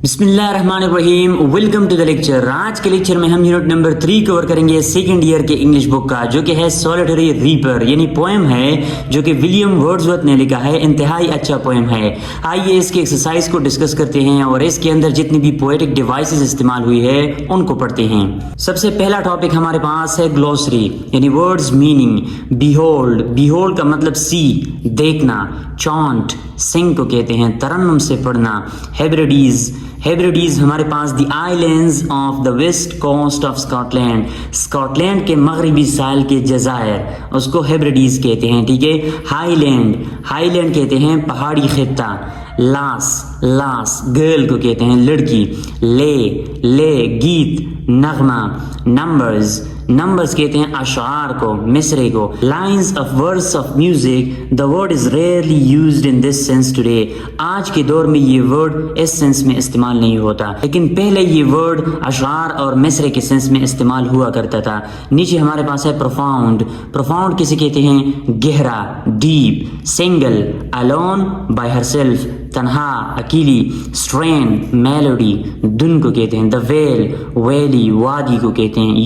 بسم اللہ الرحمن الرحیم، ویلکم ٹو دا لیکچر۔ آج کے لیکچر میں ہم یونٹ نمبر 3 کور کریں گے سیکنڈ ایئر کے انگلش بک کا، جو کہ ہے سولیٹری ریپر، یعنی پوئم ہے جو کہ ولیم ورڈزورتھ نے لکھا ہے۔ انتہائی اچھا پوئم ہے۔ آئیے اس کے ایکسرسائز کو ڈسکس کرتے ہیں اور اس کے اندر جتنی بھی پوئٹک ڈیوائسز استعمال ہوئی ہے ان کو پڑھتے ہیں۔ سب سے پہلا ٹاپک ہمارے پاس ہے گلوسری، یعنی ورڈز میننگ۔ بیہولڈ، بیہولڈ کا مطلب سی، دیکھنا۔ چانٹ، سنگ کو کہتے ہیں، ترنم سے پڑھنا۔ ہیبریڈیز، ہیبریڈیز ہمارے پاس the islands of the west coast of Scotland, Scotland کے مغربی ساحل کے جزائر، اس کو ہیبریڈیز کہتے ہیں، ٹھیک ہے۔ ہائی لینڈ، ہائی لینڈ کہتے ہیں پہاڑی خطہ۔ لاس، لاس گرل کو کہتے ہیں لڑکی۔ لے گیت، نغمہ۔ نمبرز، نمبرز کہتے ہیں اشعار کو، مصرے کو۔ Lines of verse of music, the word is rarely used in this sense today, آج کے دور میں یہ ورڈ اس سینس میں استعمال نہیں ہوتا، لیکن پہلے یہ ورڈ اشعار اور مصرے کے سینس میں استعمال ہوا کرتا تھا۔ نیچے ہمارے پاس ہے پروفاؤنڈ، پروفاؤنڈ کسے کہتے ہیں؟ گہرا، deep. Single, alone, by her self, تنہا، اکیلی۔ اسٹرین، میلوڈی، دھن کو کہتے ہیں۔ دا ویل، ویلی، وادی کو کہتے ہیں۔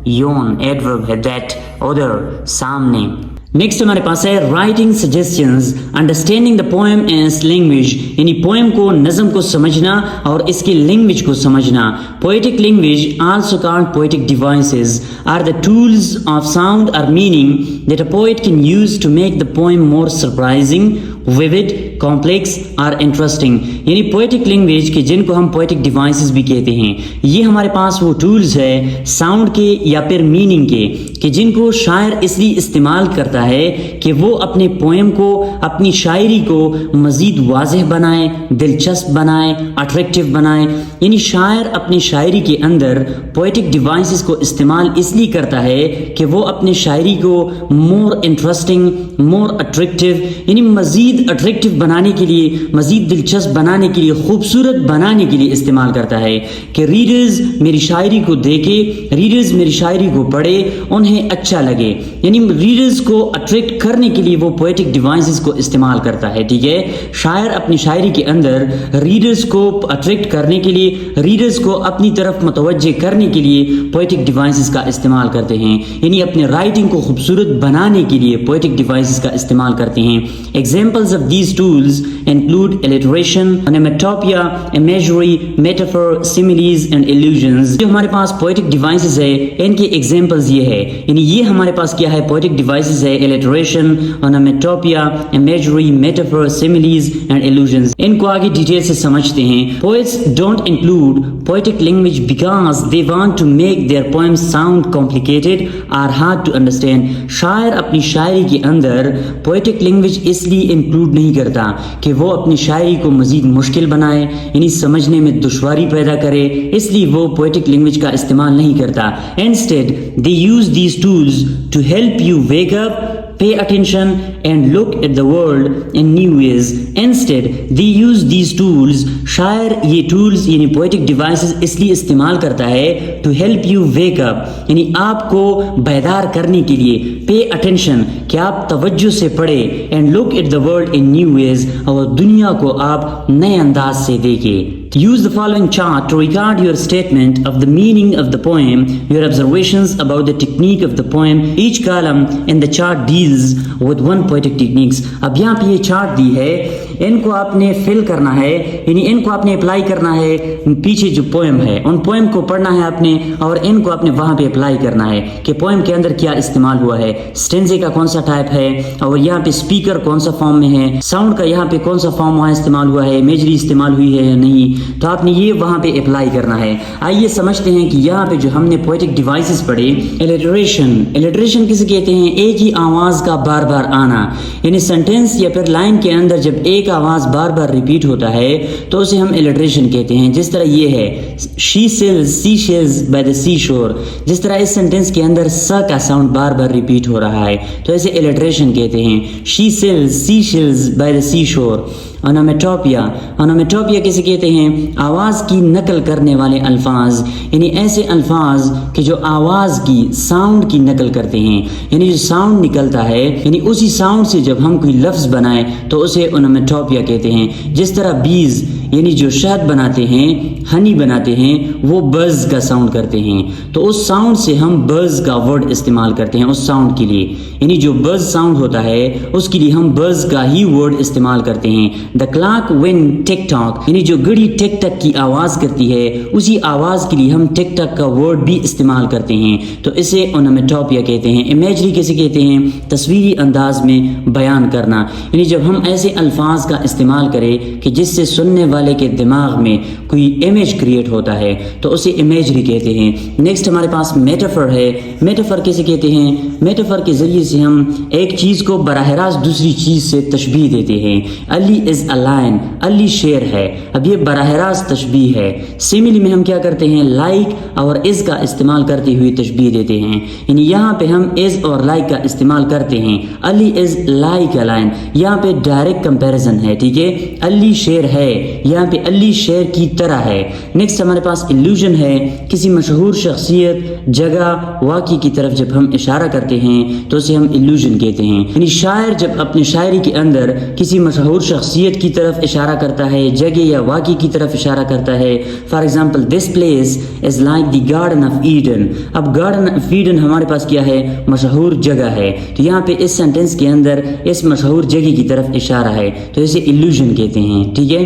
یون ایڈورب ہے، دیٹ۔ ادر، سامنے۔ نیکسٹ ہمارے پاس ہے writing suggestions, understanding the poem as language, یعنی پوئم کو، نظم کو سمجھنا اور اس کی لینگویج کو سمجھنا۔ Poetic language also called poetic devices are the tools of sound اور meaning that a poet can use to make the poem more surprising, vivid, complex اور انٹرسٹنگ، یعنی پوئٹک لینگویج کے جن کو ہم پوئٹک ڈیوائسز بھی کہتے ہیں۔ یہ ہمارے پاس وہ ٹولز ہے ساؤنڈ کے یا پھر میننگ کے، کہ جن کو شاعر اس لیے استعمال کرتا ہے کہ وہ اپنے پوئم کو، اپنی شاعری کو مزید واضح بنائے، دلچسپ بنائے، اٹریکٹیو بنائے۔ یعنی شاعر اپنی شاعری کے اندر پوئٹک ڈیوائسز کو استعمال اس لیے کرتا ہے کہ وہ اپنے شاعری کو مور انٹرسٹنگ، مور اٹریکٹیو، یعنی مزید اٹریکٹیو بنانے کے لیے، مزید دلچسپ بنانے کے لیے، خوبصورت بنانے کے لیے استعمال کرتا ہے، کہ ریڈرز میری شاعری کو دیکھے، ریڈرز میری شاعری کو پڑھے، انہیں اچھا لگے، یعنی ریڈرز کو اٹریکٹ کرنے کے لیے وہ پوئٹک ڈیوائسز کو استعمال کرتا ہے، ٹھیک ہے۔ شاعر اپنی شاعری کے اندر ریڈرز کو اٹریکٹ کرنے کے لیے، ریڈرز کو اپنی طرف متوجہ کرنے کے لیے پوئٹک ڈیوائسز کا استعمال کرتے ہیں، یعنی اپنے رائٹنگ کو خوبصورت بنانے کے لیے پوئٹک ڈیوائسز کا استعمال کرتے ہیں۔ Examples of these tools include alliteration, onomatopoeia, imagery, metaphor, similes and illusions۔ جو ہمارے پاس poetic devices ہے ان کے examples یہ ہے، یعنی یہ ہمارے پاس کیا ہے؟ poetic devices ہے، alliteration، onomatopoeia، imagery، metaphor، similes and illusions۔ ان کو آگے ڈیٹیل سے سمجھتے ہیں۔ Poets don't include poetic language because they want to make their poems sound complicated or hard to understand۔ شاعر اپنی شاعری کے اندر poetic language اس لیے انکلوڈ نہیں کرتا کہ وہ اپنی شاعری کو مزید مشکل بنائے، یعنی سمجھنے میں دشواری پیدا کرے، اس لیے وہ پوئٹک لینگویج کا استعمال نہیں کرتا۔ Instead, they use these tools to help you wake up, pay attention and look at the world in new ways۔ Instead, they use these tools، شاعر یہ ٹولز یعنی poetic devices اس لیے استعمال کرتا ہے to help you wake up، یعنی آپ کو بیدار کرنے کے لیے، pay attention کہ آپ توجہ سے پڑھیں، and look at the world in new ways، اور دنیا کو آپ نئے انداز سے دیکھیں۔ Use the following chart to record your statement of the meaning of the poem, your observations about the technique of the poem۔ Each column in the chart deals with one poetic techniques۔ اب یہاں پہ یہ chart دی ہے، ان کو آپ نے فل کرنا ہے، یعنی ان کو آپ نے اپلائی کرنا ہے پیچھے جو پوئم ہے، ان پوئم کو پڑھنا ہے آپ نے، اور ان کو آپ نے وہاں پہ اپلائی کرنا ہے کہ پوئم کے اندر کیا استعمال ہوا ہے، اسٹینزے کا کون سا ٹائپ ہے، اور یہاں پہ اسپیکر کون سا فارم میں ہے، ساؤنڈ کا یہاں پہ کون سا فارم وہاں استعمال ہوا ہے، امیجری استعمال ہوئی ہے یا نہیں، تو آپ نے یہ وہاں پہ اپلائی کرنا ہے۔ آئیے سمجھتے ہیں کہ یہاں پہ جو ہم نے پوئٹک ڈیوائسز پڑھے، الٹریشن، الٹریشن کسے کہتے ہیں؟ ایک ہی آواز کا بار بار آنا، یعنی سینٹینس یا پھر لائن کے اندر جب ایک آواز بار بار ریپیٹ ہوتا ہے تو اسے ہم الٹریشن کہتے ہیں۔ جس طرح یہ ہے she sells seashells by the seashore، جس طرح اس سینٹینس کے اندر س کا ساؤنڈ بار بار ریپیٹ ہو رہا ہے تو اسے الٹریشن کہتے ہیں۔ she sells seashells by the seashore۔ انومیٹوپیا، انومیٹوپیا کسے کہتے ہیں؟ آواز کی نقل کرنے والے الفاظ، یعنی ایسے الفاظ کہ جو آواز کی، ساؤنڈ کی نقل کرتے ہیں، یعنی جو ساؤنڈ نکلتا ہے، یعنی اسی ساؤنڈ سے جب ہم کوئی لفظ بنائیں تو اسے انومیٹوپیا کہتے ہیں۔ جس طرح بیز، یعنی جو شہد بناتے ہیں، ہنی بناتے ہیں، وہ بز کا ساؤنڈ کرتے ہیں، تو اس ساؤنڈ سے ہم بز کا ورڈ استعمال کرتے ہیں اس ساؤنڈ کے لیے، یعنی جو بز ساؤنڈ ہوتا ہے اس کے لیے ہم بز کا ہی ورڈ استعمال کرتے ہیں. The clock when tick tock, یعنی جو گھڑی ٹک ٹک کی آواز کرتی ہے اسی آواز کے لیے ہم ٹک ٹک کا ورڈ بھی استعمال کرتے ہیں، تو اسے اونومیٹوپیا کہتے ہیں. امیجری کیسے کہتے ہیں؟ تصویری انداز میں بیان کرنا، یعنی جب ہم ایسے الفاظ کا استعمال کریں کہ جس سے سننے والے کے دماغ میں کوئی امیج کریٹ ہوتا ہے تو اسے امیجری کہتے ہیں. نیکسٹ ہمارے پاس میٹافر ہے. میٹافر کیسے کہتے ہیں؟ میٹافر کے ذریعے سے ہم ایک چیز کو براہ راست دوسری چیز سے تشبیہ دیتے ہیں. علی از اے لائن، علی شیر ہے، اب یہ براہ راست تشبیہ ہے. سیملی میں ہم کیا کرتے ہیں؟ لائک اور از کا استعمال کرتے ہوئے تشبیہ دیتے ہیں، یعنی یہاں پہ ہم از اور لائک کا استعمال کرتے ہیں. علی از لائک اے لائن، یہاں پہ ڈائریکٹ کمپیریزن ہے، ٹھیک ہے. علی شیر ہے، یہاں پہ علی شیر کی طرح ہے. نیکسٹ ہمارے پاس الوژن ہے. کسی مشہور شخصیت، جگہ، واقعے کی طرف جب ہم اشارہ کرتے ہیں تو اسے ہم الوژن کہتے ہیں. یعنی شاعر جب اپنی شاعری کے اندر کسی مشہور شخصیت کی طرف اشارہ کرتا ہے، جگہ یا واقعے کی طرف اشارہ کرتا ہے. For example this place is like the garden of Eden. اب گارڈن آف ایڈن ہمارے پاس کیا ہے؟ مشہور جگہ ہے، تو یہاں پہ اس سینٹینس کے اندر اس مشہور جگہ کی طرف اشارہ ہے، تو اسے الوژن کہتے ہیں، ٹھیک ہے.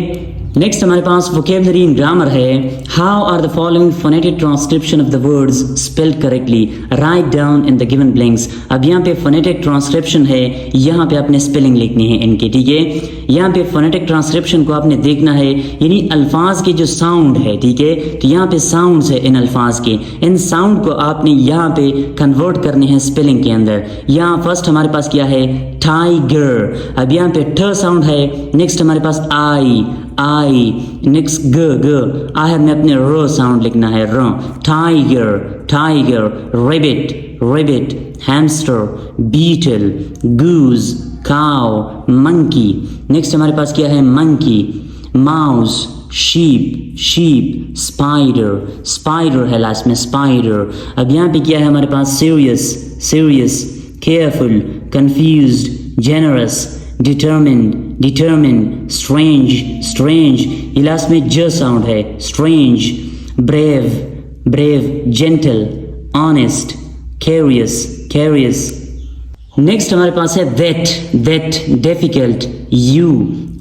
نیکسٹ ہمارے پاس ووکیبلری ان گرامر ہے. How are the following phonetic transcription of the words spelled correctly, write down in the given blanks. اب یہاں پہ فونیٹک ٹرانسکرپشن ہے، یہاں پہ آپ نے اسپیلنگ لکھنی ہے ان کی، ٹھیک ہے. یہاں پہ فونیٹک ٹرانسکرپشن کو آپ نے دیکھنا ہے، یعنی الفاظ کے جو ساؤنڈ ہے، ٹھیک ہے، تو یہاں پہ ساؤنڈز ہے ان الفاظ کے، ان ساؤنڈ کو آپ نے یہاں پہ کنورٹ کرنے ہیں اسپیلنگ کے اندر. یہاں فرسٹ ہمارے پاس کیا ہے؟ ٹائیگر. اب یہاں پہ ٹھ ساؤنڈ ہے. نیکسٹ ہمارے پاس آئی، نیکسٹ گ، آخر میں اپنے ر ساؤنڈ لکھنا ہے، ر. Tiger, tiger. Rabbit, hamster, beetle, goose, cow, monkey. Next ہمارے پاس کیا ہے؟ منکی. Mouse, sheep. اسپائڈر ہے لاسٹ میں، اسپائڈر. اب یہاں پہ کیا ہے ہمارے پاس؟ Serious, careful, confused, generous, determined, strange. یہ لاسٹ میں ج ساؤنڈ ہے، strange. Brave, gentle, honest, curious. Next ہمارے پاس ہے that, difficult, you,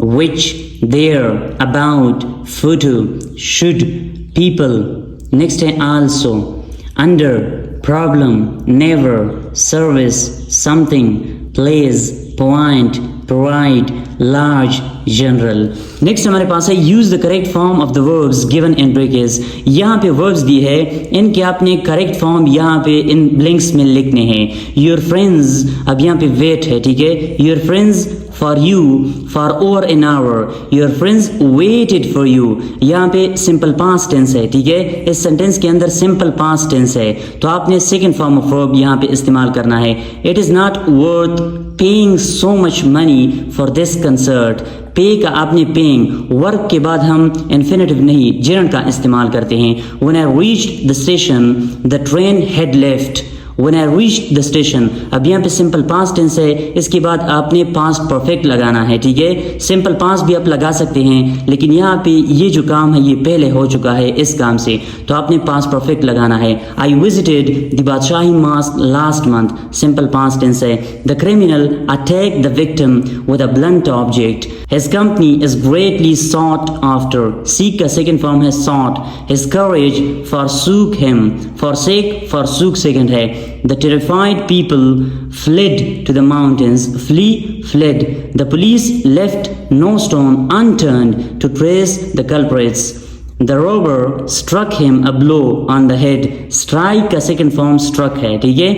which, there, about, photo, should, people. Next ہے also, under, problem, never, service, some thing, please, point, provide, large, general. Next ہمارے پاس ہے use the correct form of the verbs given in brakes. یہاں پہ verbs دی ہے، ان کے آپ نے کریکٹ فارم یہاں پہ ان بلنکس میں لکھنے ہیں. یور فرینڈز، اب یہاں پہ ویٹ ہے، ٹھیک ہے. Your friends for you for over an hour. Your friends waited for you. یہاں پہ سمپل پاسٹ ٹینس ہے، ٹھیک ہے. اس سینٹینس کے اندر سمپل پاسٹ ٹینس ہے، تو آپ نے سیکنڈ فارم آف ورب یہاں پہ استعمال کرنا ہے. It is not worth paying so much money for this concert. پے کا آپ نے پیئنگ، ورک کے بعد ہم انفینیٹیو نہیں جرنڈ کا استعمال کرتے ہیں. when I reached the station the train had left. when I reached the station. اب یہاں پہ سمپل پاسٹ ٹینس ہے، اس کے بعد آپ نے پاسٹ پرفیکٹ لگانا ہے، ٹھیک ہے. سمپل پاسٹ بھی آپ لگا سکتے ہیں، لیکن یہاں پہ یہ جو کام ہے یہ پہلے ہو چکا ہے اس کام سے، تو آپ نے پاسٹ پرفیکٹ لگانا ہے. I visited the Badshahi mosque last month. Simple past tense ہے. The criminal attacked the victim with a blunt object. His company is greatly sought after. Seek کا سیکنڈ فارم ہے sought. His courage forsook him. Forsake، forsook second ہے. The terrified people fled to the mountains. Flee، fled. The police left no stone unturned to trace the culprits. The robber struck him a blow on the head. Strike کا second form struck ہے، ٹھیک ہے.